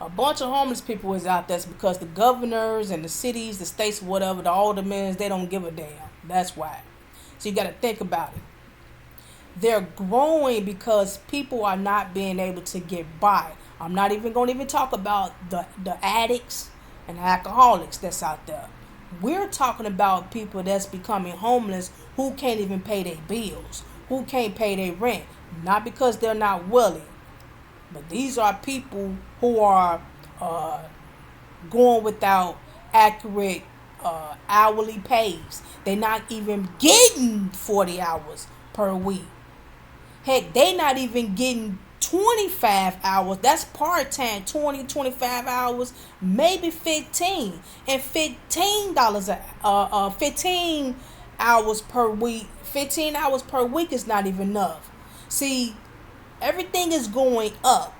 A bunch of homeless people is out there because the governors and the cities, the states, whatever, the aldermen, they don't give a damn. That's why. So you got to think about it. They're growing because people are not being able to get by. I'm not even going to even talk about the addicts and alcoholics that's out there. We're talking about people that's becoming homeless who can't even pay their bills, who can't pay their rent, not because they're not willing, but these are people who are uh, going without accurate hourly pays. They're not even getting 40 hours per week. Heck, they not even getting 25 hours. That's part-time, 20, 25 hours, maybe 15. And $15 hours per week. 15 hours per week is not even enough. See, everything is going up,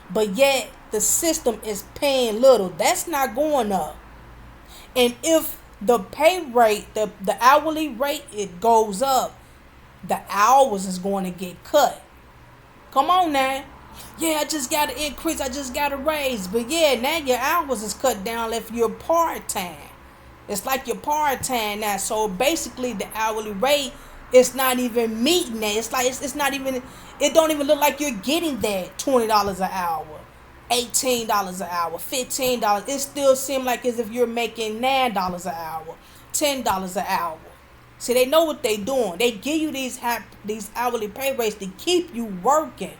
but yet the system is paying little. That's not going up. And if the pay rate, the hourly rate, it goes up, the hours is going to get cut. Come on now. Yeah, I just got to increase. I just got to raise. But yeah, now your hours is cut down if you're part-time. It's like you're part-time now. So basically the hourly rate is not even meeting that. It's like it's not even, it don't even look like you're getting that $20 an hour. $18 an hour, $15. It still seems like as if you're making $9 an hour, $10 an hour. See, they know what they doing. They give you these hourly pay rates to keep you working.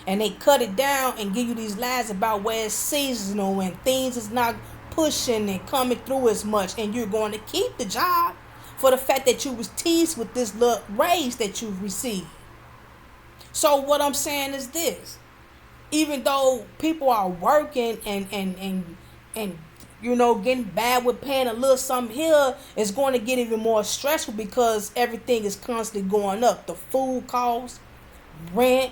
And they cut it down and give you these lies about where it's seasonal and things is not pushing and coming through as much. And you're going to keep the job for the fact that you was teased with this little raise that you've received. So what I'm saying is this. Even though people are working and getting bad with paying a little something here, it's going to get even more stressful because everything is constantly going up. The food costs, rent,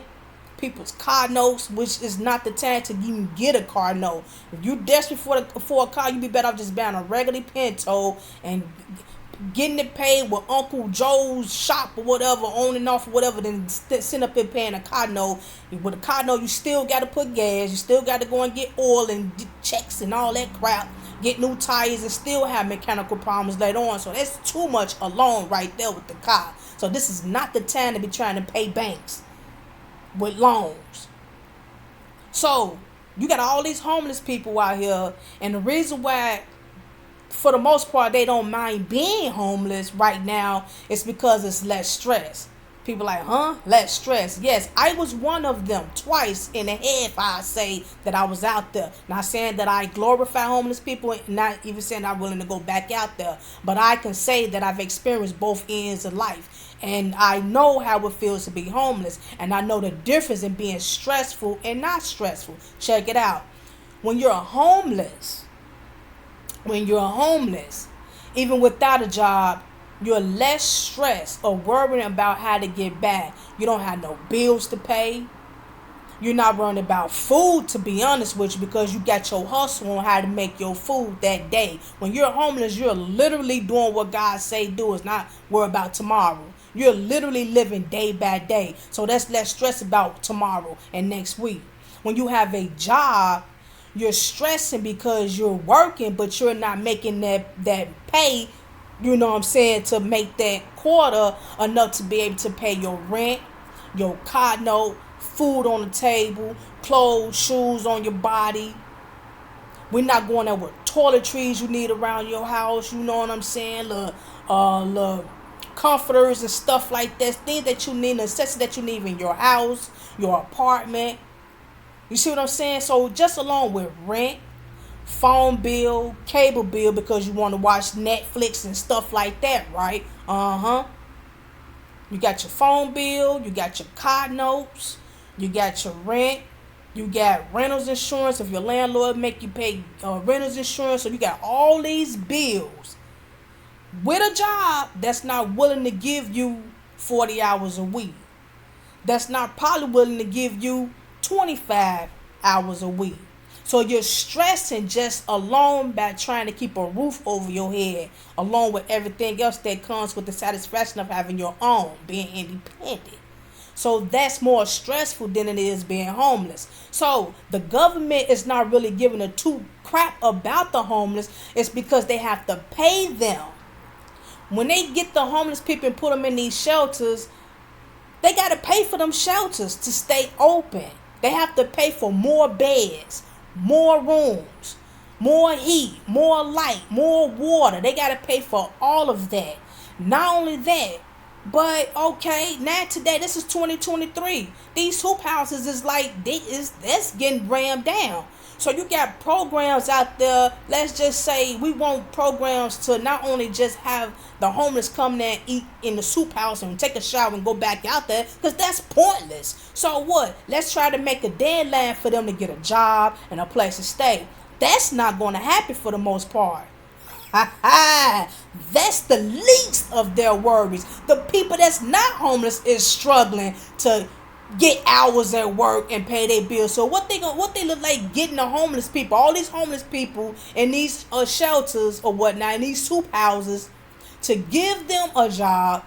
people's car notes, which is not the time to even get a car note. If you're desperate for a car, you'd be better off just buying a regular Pinto and getting it paid with Uncle Joe's shop or whatever, on and off or whatever, then send up and paying a car note. With a car note, you still got to put gas, you still got to go and get oil and checks and all that crap, get new tires and still have mechanical problems later on. So that's too much alone right there with the car. So this is not the time to be trying to pay banks with loans. So you got all these homeless people out here, and the reason why for the most part they don't mind being homeless right now is because it's less stress. People like, less stress. Yes, I was one of them twice in the head. I say that I was out there, not saying that I glorify homeless people, not even saying I'm willing to go back out there, but I can say that I've experienced both ends of life, and I know how it feels to be homeless, and I know the difference in being stressful and not stressful. Check it out. When you're homeless, even without a job, you're less stressed or worrying about how to get back. You don't have no bills to pay. You're not worrying about food, to be honest with you, because you got your hustle on how to make your food that day. When you're homeless, you're literally doing what God say do. It's not worry about tomorrow. You're literally living day by day. So that's less stress about tomorrow and next week. When you have a job, you're stressing because you're working, but you're not making that pay, to make that quarter enough to be able to pay your rent, your car note, food on the table, clothes, shoes on your body. We're not going there with toiletries you need around your house, Look, comforters and stuff like that, things that you need, necessities that you need in your house, your apartment. You see what I'm saying? So just along with rent, phone bill, cable bill, because you want to watch Netflix and stuff like that, right? You got your phone bill, you got your car notes, you got your rent, you got rentals insurance if your landlord make you pay rentals insurance. So you got all these bills with a job that's not willing to give you 40 hours a week. That's not probably willing to give you 25 hours a week. So you're stressing just alone by trying to keep a roof over your head, along with everything else that comes with the satisfaction of having your own, being independent. So that's more stressful than it is being homeless. So the government is not really giving a two crap about the homeless. It's because they have to pay them. When they get the homeless people and put them in these shelters, they got to pay for them shelters to stay open. They have to pay for more beds, more rooms, more heat, more light, more water. They got to pay for all of that. Not only that, but okay, now today, this is 2023. These hoop houses is like, that's getting rammed down. So you got programs out there. Let's just say we want programs to not only just have the homeless come there and eat in the soup house and take a shower and go back out there, because that's pointless. So what? Let's try to make a deadline for them to get a job and a place to stay. That's not going to happen for the most part. That's the least of their worries. The people that's not homeless is struggling to get hours at work and pay their bills. So what they look like getting the homeless people, all these homeless people in these shelters or whatnot, in these soup houses, to give them a job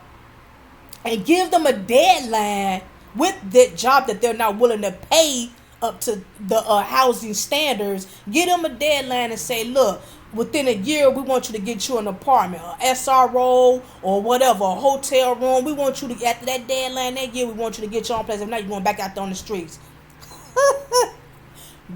and give them a deadline with that job that they're not willing to pay up to the housing standards. Give them a deadline and say, look, within a year, we want you to get you an apartment, a SRO or whatever, a hotel room. We want you to, after that deadline that year, we want you to get your own place. If not, you're going back out there on the streets.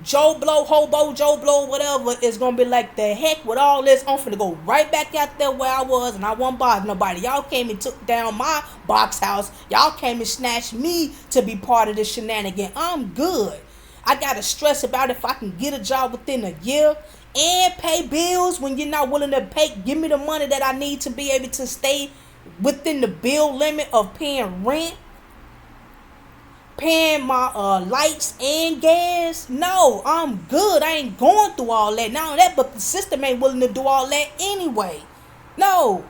Joe Blow, hobo, Joe Blow, whatever, is going to be like, the heck with all this. I'm finna go right back out there where I was, and I won't bother nobody. Y'all came and took down my box house. Y'all came and snatched me to be part of this shenanigan. I'm good. I got to stress about if I can get a job within a year and pay bills when you're not willing to pay. Give me the money that I need to be able to stay within the bill limit of paying rent, paying my lights and gas. No, I'm good. I ain't going through all that. Not only that, but the system ain't willing to do all that anyway. No.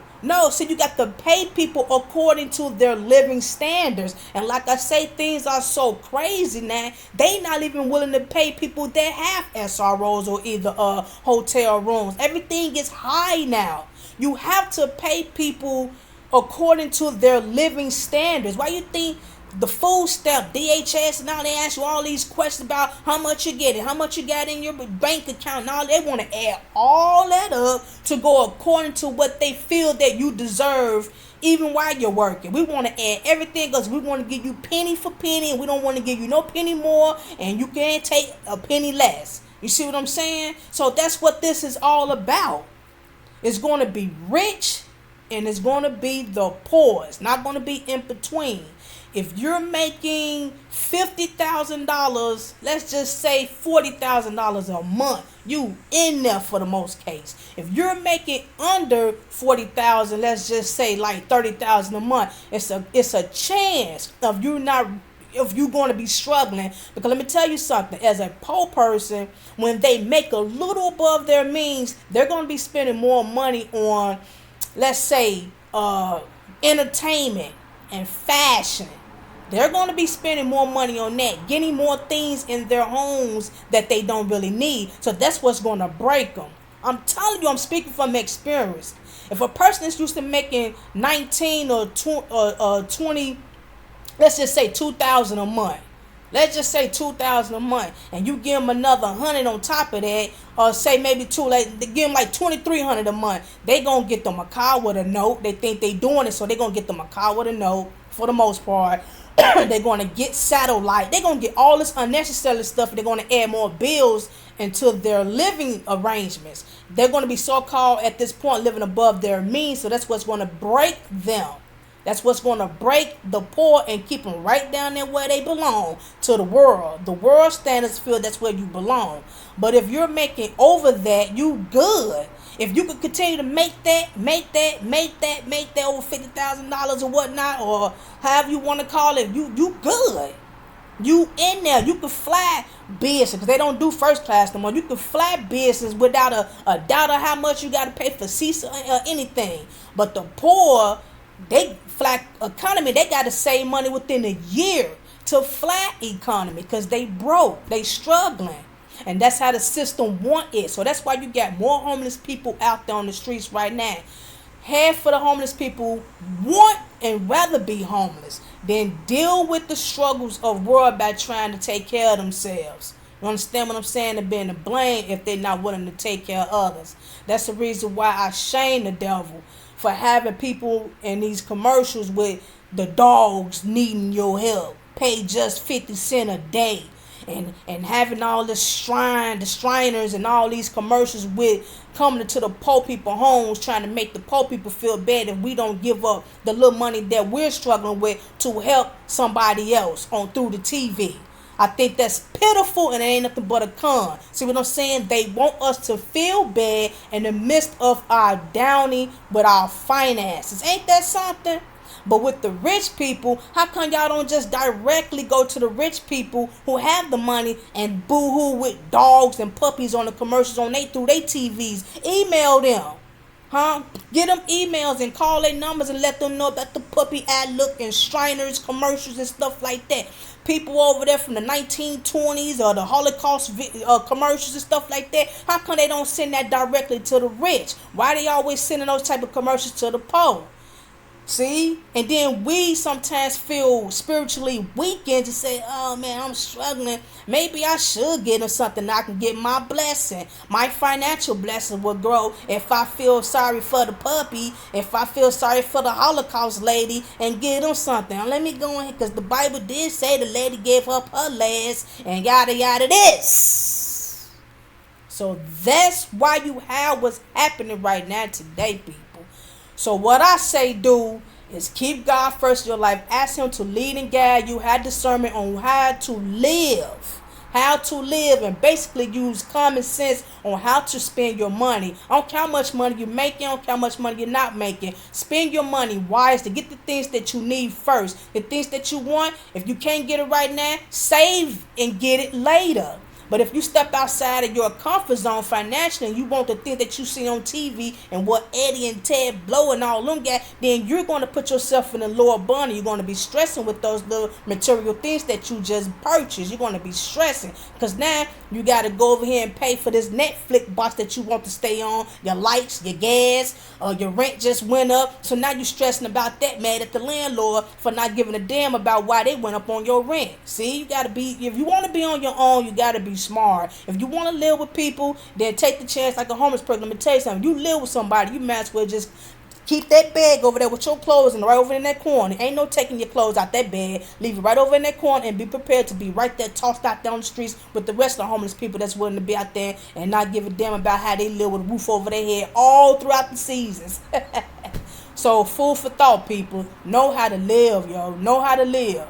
So you got to pay people according to their living standards. And like I say, things are so crazy now. They not even willing to pay people that have SROs or either hotel rooms. Everything is high now. You have to pay people according to their living standards. Why you think the food stamp, DHS, and all, they ask you all these questions about how much you're getting, how much you got in your bank account, and all. They want to add all that up to go according to what they feel that you deserve, even while you're working. We want to add everything because we want to give you penny for penny, and we don't want to give you no penny more, and you can't take a penny less. You see what I'm saying? So that's what this is all about. It's going to be rich, and it's going to be the poor. It's not going to be in between. If you're making $50,000, let's just say $40,000 a month, you in there for the most case. If you're making under $40,000, let's just say like $30,000 a month, it's a chance of you not, if you're going to be struggling. Because let me tell you something, as a poor person, when they make a little above their means, they're going to be spending more money on, let's say, entertainment and fashion. They're going to be spending more money on that, getting more things in their homes that they don't really need. So that's what's going to break them. I'm telling you, I'm speaking from experience. If a person is used to making 19 or 20, let's just say $2,000 a month. Let's just say $2,000 a month, and you give them another $100 on top of that, or say maybe give them like $2,300 a month. They gonna get them a car with a note. They think they doing it, so they gonna get them a car with a note for the most part. They're gonna get satellite. They're gonna get all this unnecessary stuff. They're gonna add more bills into their living arrangements. They're gonna be so-called at this point living above their means. So that's what's gonna break them. That's what's going to break the poor and keep them right down there where they belong, to the world. The world standards feel that's where you belong. But if you're making over that, you good. If you could continue to make that over $50,000 or whatnot, or however you want to call it, you good. You in there. You can fly business, because they don't do first class no more. You can fly business without a doubt of how much you got to pay for seats or anything. But the poor, they fly economy, they got to save money within a year to fly economy, because they broke, they struggling. And that's how the system want it. So that's why you got more homeless people out there on the streets right now. Half of the homeless people want and rather be homeless than deal with the struggles of world by trying to take care of themselves. You understand what I'm saying? And being to blame if they're not willing to take care of others. That's the reason why I shame the devil for having people in these commercials with the dogs needing your help. Pay just 50 cents a day. And having all the Shriners and all these commercials with coming to the poor people homes trying to make the poor people feel bad if we don't give up the little money that we're struggling with to help somebody else on through the TV. I think that's pitiful and it ain't nothing but a con. See what I'm saying? They want us to feel bad in the midst of our downing with our finances. Ain't that something? But with the rich people, how come y'all don't just directly go to the rich people who have the money and boo-hoo with dogs and puppies on the commercials on through their TVs? Email them. Huh? Get them emails and call their numbers and let them know about the puppy ad look and Shriners commercials and stuff like that. People over there from the 1920s or the Holocaust commercials and stuff like that. How come they don't send that directly to the rich? Why they always sending those type of commercials to the poor? See? And then we sometimes feel spiritually weakened to say, oh man, I'm struggling. Maybe I should get him something. I can get my blessing. My financial blessing will grow if I feel sorry for the puppy, if I feel sorry for the Holocaust lady and get him something. Now, let me go in because the Bible did say the lady gave up her last and yada yada this. So that's why you have what's happening right now today, people. So what I say do is keep God first in your life. Ask him to lead and guide you. Have discernment on how to live. How to live and basically use common sense on how to spend your money. I don't care how much money you're making. I don't care how much money you're not making. Spend your money wisely. Get the things that you need first. The things that you want, if you can't get it right now, save and get it later. But if you step outside of your comfort zone financially and you want the things that you see on TV and what Eddie and Ted Blow and all them got, then you're going to put yourself in a lower bond. You're going to be stressing with those little material things that you just purchased. You're going to be stressing because now you got to go over here and pay for this Netflix box that you want to stay on, your lights, your gas, your rent just went up. So now you're stressing about that, mad at the landlord for not giving a damn about why they went up on your rent. See, you got to be, if you want to be on your own, you got to be smart. If you want to live with people, then take the chance like a homeless person. Let me tell you something. You live with somebody, you might as well just keep that bag over there with your clothes and right over in that corner. Ain't no taking your clothes out that bag. Leave it right over in that corner and be prepared to be right there tossed out down the streets with the rest of the homeless people that's willing to be out there and not give a damn about how they live with a roof over their head all throughout the seasons. So food for thought, people. Know how to live, yo. Know how to live.